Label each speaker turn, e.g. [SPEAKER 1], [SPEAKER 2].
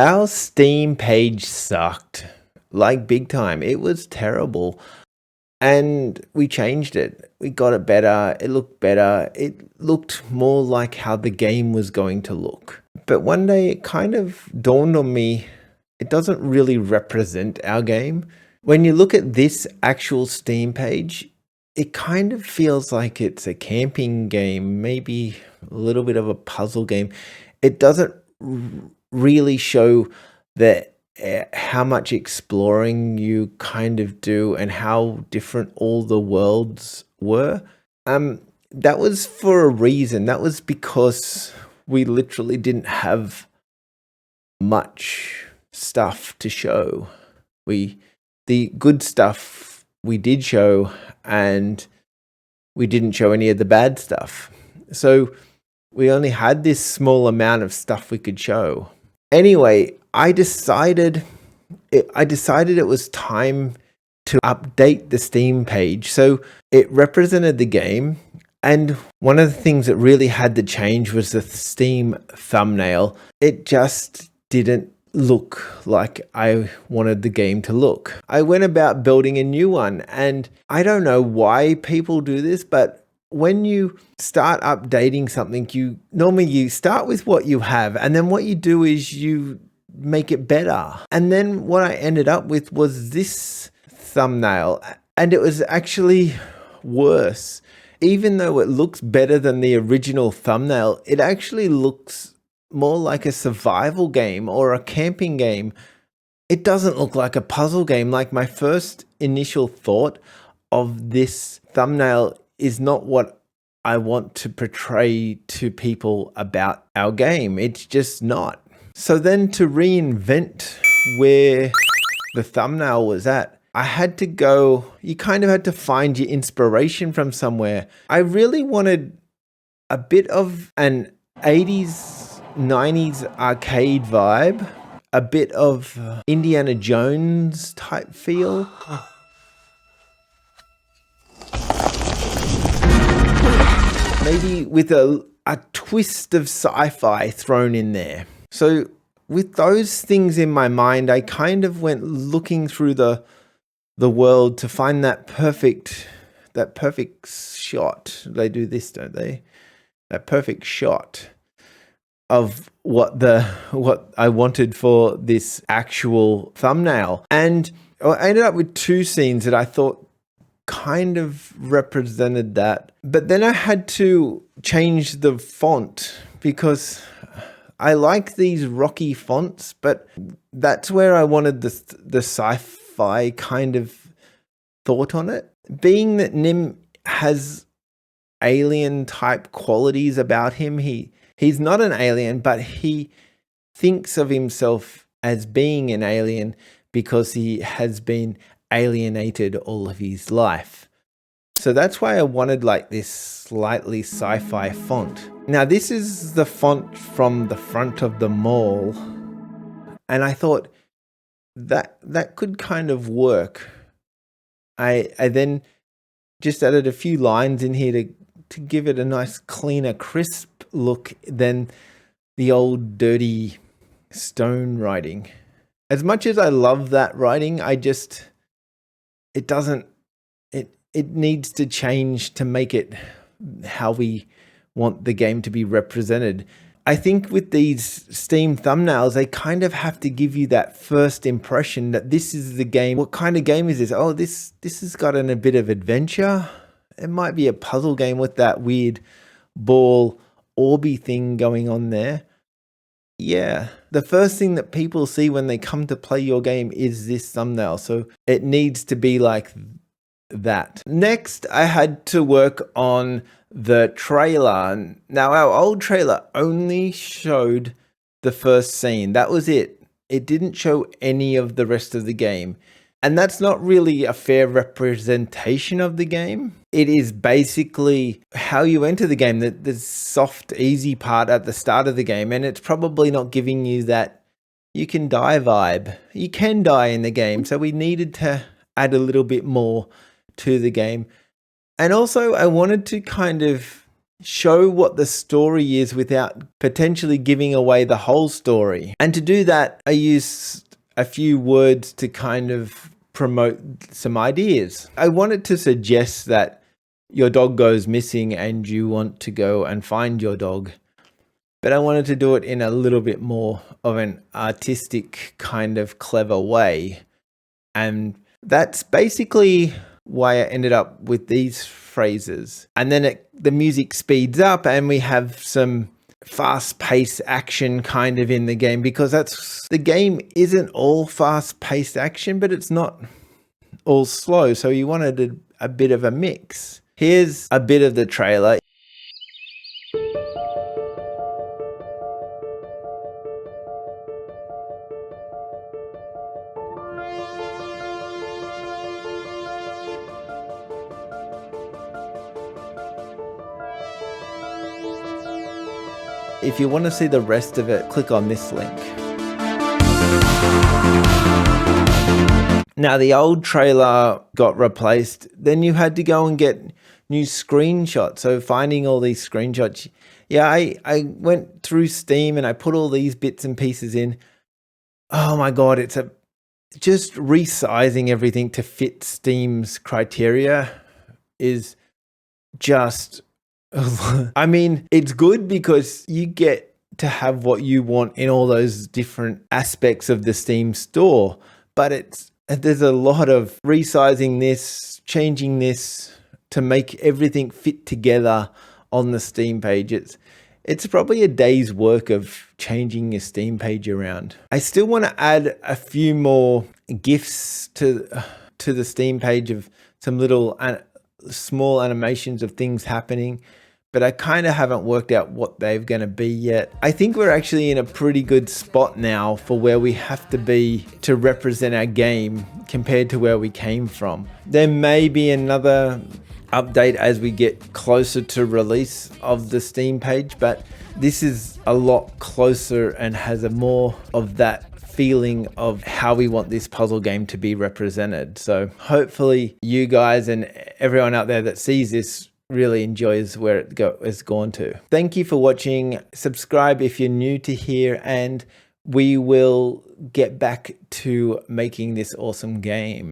[SPEAKER 1] Our Steam page sucked, like big time. It was terrible. And we changed it. We got it better. It looked better. It looked more like how the game was going to look. But one day it kind of dawned on me, it doesn't really represent our game. When you look at this actual Steam page, it kind of feels like it's a camping game, maybe a little bit of a puzzle game. It doesn't really show that how much exploring you kind of do and how different all the worlds were. That was for a reason. That was because we literally didn't have much stuff to show. The good stuff we did show, and we didn't show any of the bad stuff. So we only had this small amount of stuff we could show. Anyway, I decided it was time to update the Steam page so it represented the game. And one of the things that really had to change was the Steam thumbnail. It just didn't look like I wanted the game to look. I went about building a new one, and I don't know why people do this, but when you start updating something, you start with what you have, and then what you do is you make it better. And then what I ended up with was this thumbnail, and it was actually worse. Even though it looks better than the original thumbnail, it actually looks more like a survival game or a camping game. It doesn't look like a puzzle game. Like, my first initial thought of this thumbnail is not what I want to portray to people about our game. It's just not. So then, to reinvent where the thumbnail was at, I had to go, you kind of had to find your inspiration from somewhere. I really wanted a bit of an 80s, 90s arcade vibe, a bit of Indiana Jones type feel. Maybe with a twist of sci-fi thrown in there. So with those things in my mind, I kind of went looking through the world to find that perfect shot. They do this, don't they? That perfect shot of what I wanted for this actual thumbnail. And I ended up with two scenes that I thought kind of represented that. But then I had to change the font because I like these rocky fonts, but that's where I wanted the sci-fi kind of thought on it. Being that Nim has alien type qualities about him, he's not an alien, but he thinks of himself as being an alien because he has been alienated all of his life. So that's why I wanted like this slightly sci-fi font. Now this is the font from the front of the mall, and I thought that could kind of work. I then just added a few lines in here to give it a nice cleaner, crisp look than the old dirty stone writing. As much as I love that writing, it needs to change to make it how we want the game to be represented. I think with these Steam thumbnails, they kind of have to give you that first impression that this is the game. What kind of game is this? Oh, this has got a bit of adventure. It might be a puzzle game with that weird ball orby thing going on there. Yeah, the first thing that people see when they come to play your game is this thumbnail. So it needs to be like that. Next, I had to work on the trailer. Now, our old trailer only showed the first scene. That was it. It didn't show any of the rest of the game. And that's not really a fair representation of the game. It is basically how you enter the game, the soft, easy part at the start of the game. And it's probably not giving you that you can die vibe. You can die in the game. So we needed to add a little bit more to the game. And also I wanted to kind of show what the story is without potentially giving away the whole story. And to do that, I used a few words to kind of promote some ideas. I wanted to suggest that your dog goes missing and you want to go and find your dog, but I wanted to do it in a little bit more of an artistic kind of clever way. And that's basically why I ended up with these phrases. And then the music speeds up and we have some fast-paced action kind of in the game, because the game isn't all fast-paced action, but it's not all slow. So you wanted a bit of a mix. Here's a bit of the trailer. If you want to see the rest of it, click on this link. Now, the old trailer got replaced. Then you had to go and get new screenshots. So finding all these screenshots. Yeah, I went through Steam and I put all these bits and pieces in. Oh my God, just resizing everything to fit Steam's criteria is just... I mean, it's good because you get to have what you want in all those different aspects of the Steam store, but there's a lot of resizing this, changing this to make everything fit together on the Steam page. It's probably a day's work of changing your Steam page around. I still want to add a few more GIFs to the Steam page of some little small animations of things happening, but I kind of haven't worked out what they're going to be yet. I think we're actually in a pretty good spot now for where we have to be to represent our game compared to where we came from. There may be another update as we get closer to release of the Steam page, but this is a lot closer and has a more of that feeling of how we want this puzzle game to be represented. So hopefully you guys and everyone out there that sees this really enjoys where it's gone to. Thank you for watching. Subscribe if you're new to here, and we will get back to making this awesome game.